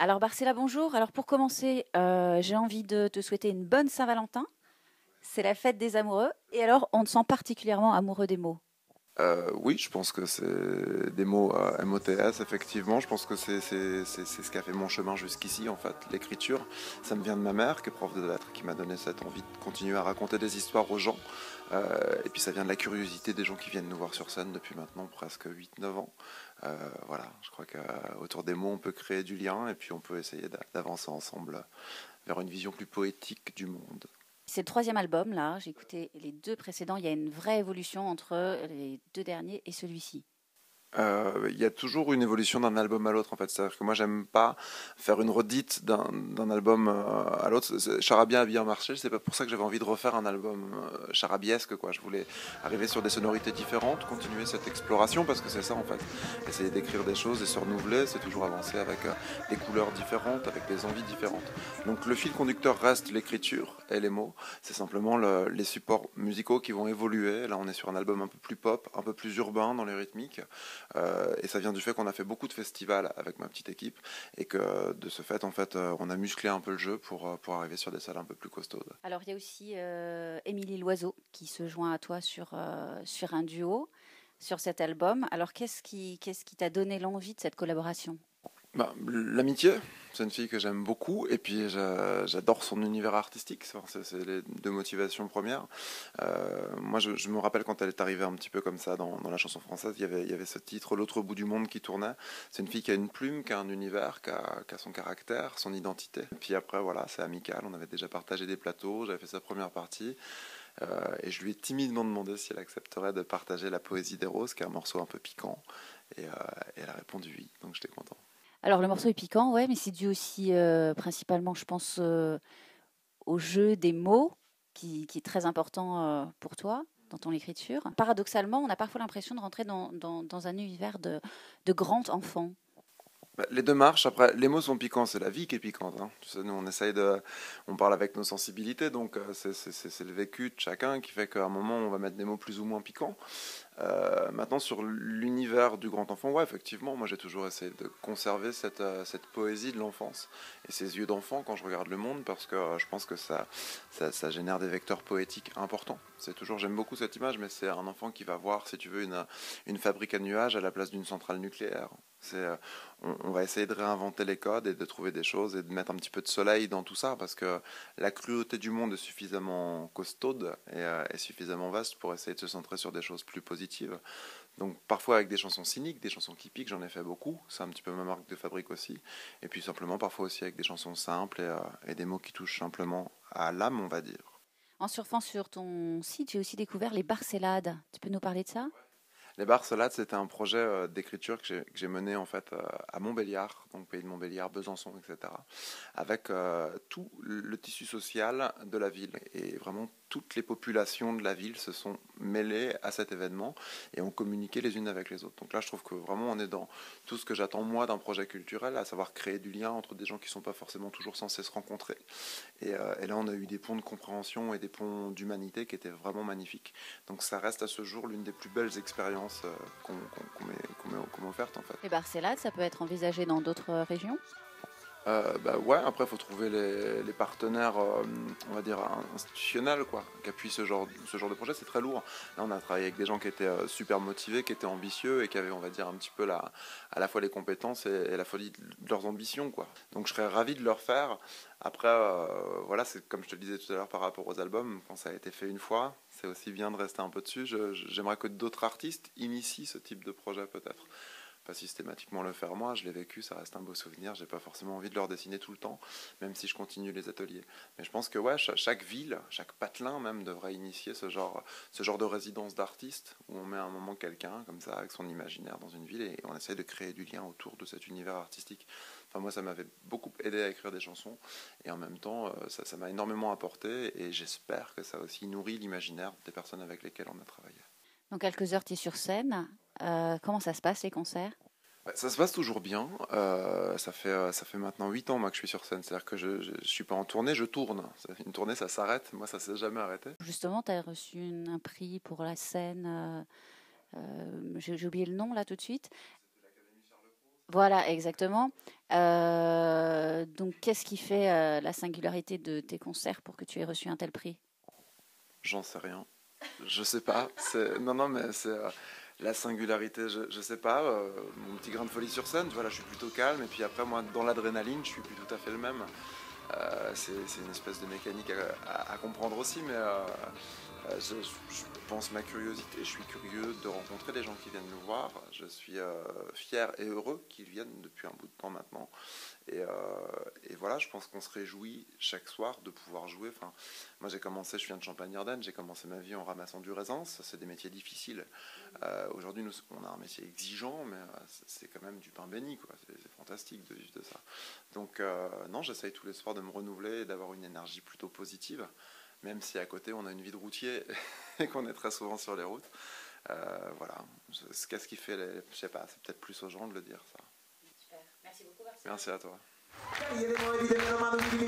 Alors Marcella, bonjour. Alors pour commencer, j'ai envie de te souhaiter une bonne Saint-Valentin. C'est la fête des amoureux. Et alors, on te sent particulièrement amoureux des mots. Oui, je pense que c'est des mots MOTS, effectivement. Je pense que c'est ce qui a fait mon chemin jusqu'ici, en fait. L'écriture, ça me vient de ma mère, qui est prof de lettres, qui m'a donné cette envie de continuer à raconter des histoires aux gens. Et puis ça vient de la curiosité des gens qui viennent nous voir sur scène depuis maintenant presque 8, 9 ans. Voilà, je crois qu'autour des mots, on peut créer du lien et puis on peut essayer d'avancer ensemble vers une vision plus poétique du monde. C'est le troisième album, là. J'ai écouté les deux précédents. Il y a une vraie évolution entre les deux derniers et celui-ci. Il y a toujours une évolution d'un album à l'autre en fait. C'est-à-dire que moi j'aime pas faire une redite d'un album à l'autre. Charabia a bien marché, c'est pas pour ça que j'avais envie de refaire un album charabiesque quoi. Je voulais arriver sur des sonorités différentes, continuer cette exploration parce que c'est ça en fait. Essayer d'écrire des choses et se renouveler, c'est toujours avancer avec des couleurs différentes, avec des envies différentes. Donc le fil conducteur reste l'écriture et les mots. C'est simplement les supports musicaux qui vont évoluer. Là on est sur un album un peu plus pop, un peu plus urbain dans les rythmiques. Et ça vient du fait qu'on a fait beaucoup de festivals avec ma petite équipe et que de ce fait, en fait, on a musclé un peu le jeu pour arriver sur des salles un peu plus costaudes. Alors il y a aussi Émilie Loiseau qui se joint à toi sur un duo sur cet album. Alors qu'est-ce qui t'a donné l'envie de cette collaboration? Bah, l'amitié, c'est une fille que j'aime beaucoup et puis j'adore son univers artistique. C'est les deux motivations premières. Moi, je me rappelle quand elle est arrivée un petit peu comme ça dans la chanson française, il y avait ce titre, L'autre bout du monde qui tournait. C'est une fille qui a une plume, qui a un univers, qui a son caractère, son identité. Et puis après, voilà, c'est amical. On avait déjà partagé des plateaux, j'avais fait sa première partie. Et je lui ai timidement demandé si elle accepterait de partager La Poésie des Roses, qui est un morceau un peu piquant. Et elle a répondu oui, donc j'étais content. Alors le morceau est piquant, ouais, mais c'est dû aussi principalement, je pense, au jeu des mots qui est très important pour toi dans ton écriture. Paradoxalement, on a parfois l'impression de rentrer dans un univers de grand enfant. Bah, les deux marchent. Après, les mots sont piquants, c'est la vie qui est piquante, hein. Tu sais, nous, on parle avec nos sensibilités, donc c'est le vécu de chacun qui fait qu'à un moment, on va mettre des mots plus ou moins piquants. Maintenant, sur l'univers du grand enfant, ouais, effectivement, moi j'ai toujours essayé de conserver cette poésie de l'enfance et ces yeux d'enfant quand je regarde le monde parce que je pense que ça génère des vecteurs poétiques importants. J'aime beaucoup cette image, mais c'est un enfant qui va voir, si tu veux, une fabrique à nuages à la place d'une centrale nucléaire. On va essayer de réinventer les codes et de trouver des choses et de mettre un petit peu de soleil dans tout ça parce que la cruauté du monde est suffisamment costaude et suffisamment vaste pour essayer de se centrer sur des choses plus positives. Donc parfois avec des chansons cyniques, des chansons qui piquent, j'en ai fait beaucoup, c'est un petit peu ma marque de fabrique aussi. Et puis simplement parfois aussi avec des chansons simples et des mots qui touchent simplement à l'âme, on va dire. En surfant sur ton site, j'ai aussi découvert les Barcellades. Tu peux nous parler de ça? Les Barcelades, c'était un projet d'écriture que j'ai mené en fait à Montbéliard, donc pays de Montbéliard, Besançon, etc., avec tout le tissu social de la ville. Et vraiment, toutes les populations de la ville se sont mêlées à cet événement et ont communiqué les unes avec les autres. Donc là, je trouve que vraiment, on est dans tout ce que j'attends moi d'un projet culturel, à savoir créer du lien entre des gens qui ne sont pas forcément toujours censés se rencontrer. Et là, on a eu des ponts de compréhension et des ponts d'humanité qui étaient vraiment magnifiques. Donc ça reste à ce jour l'une des plus belles expériences qu'on m'ait offerte en fait. Les Barcellades, ça peut être envisagé dans d'autres régions? Bah ouais, après il faut trouver les partenaires, on va dire institutionnels quoi, qui appuient ce genre de projet. C'est très lourd. Là, on a travaillé avec des gens qui étaient super motivés, qui étaient ambitieux et qui avaient, on va dire, un petit peu à la fois les compétences et la folie de leurs ambitions quoi. Donc je serais ravi de leur faire. Après, voilà, c'est comme je te le disais tout à l'heure par rapport aux albums, quand ça a été fait une fois, c'est aussi bien de rester un peu dessus. J'aimerais que d'autres artistes initient ce type de projet peut-être pas systématiquement le faire moi, je l'ai vécu, ça reste un beau souvenir, j'ai pas forcément envie de leur dessiner tout le temps, même si je continue les ateliers. Mais je pense que ouais, chaque ville, chaque patelin même devrait initier ce genre de résidence d'artiste, où on met à un moment quelqu'un comme ça avec son imaginaire dans une ville et on essaie de créer du lien autour de cet univers artistique. Enfin moi ça m'avait beaucoup aidé à écrire des chansons et en même temps ça m'a énormément apporté et j'espère que ça a aussi nourri l'imaginaire des personnes avec lesquelles on a travaillé. Dans quelques heures, tu es sur scène. Comment ça se passe, les concerts? Ouais, ça se passe toujours bien. Ça fait maintenant 8 ans moi, que je suis sur scène. C'est-à-dire que je ne suis pas en tournée, je tourne. Une tournée, ça s'arrête. Moi, ça s'est jamais arrêté. Justement, tu as reçu un prix pour la scène. J'ai oublié le nom là tout de suite. Voilà, exactement. Donc, qu'est-ce qui fait la singularité de tes concerts pour que tu aies reçu un tel prix? J'en sais rien. Je sais pas. Non, non, mais c'est la singularité. Je sais pas. Mon petit grain de folie sur scène, tu vois, là, je suis plutôt calme. Et puis après, moi, dans l'adrénaline, je suis plus tout à fait le même. C'est une espèce de mécanique à comprendre aussi, mais je pense ma curiosité. Je suis curieux de rencontrer les gens qui viennent nous voir. Je suis fier et heureux qu'ils viennent depuis un bout de temps maintenant. Et voilà, je pense qu'on se réjouit chaque soir de pouvoir jouer. Enfin, moi, je viens de Champagne-Ardenne, j'ai commencé ma vie en ramassant du raisin. C'est des métiers difficiles. Aujourd'hui, on a un métier exigeant, mais c'est quand même du pain béni, quoi. C'est fantastique de vivre de ça. Donc, non, j'essaye tous les soirs de me renouveler et d'avoir une énergie plutôt positive, même si à côté, on a une vie de routier et qu'on est très souvent sur les routes. Voilà. Qu'est-ce qui fait Je sais pas, c'est peut-être plus aux gens de le dire, ça. Super. Merci beaucoup, Marcel. Merci à toi. Chiederemo evidentemente un ultimi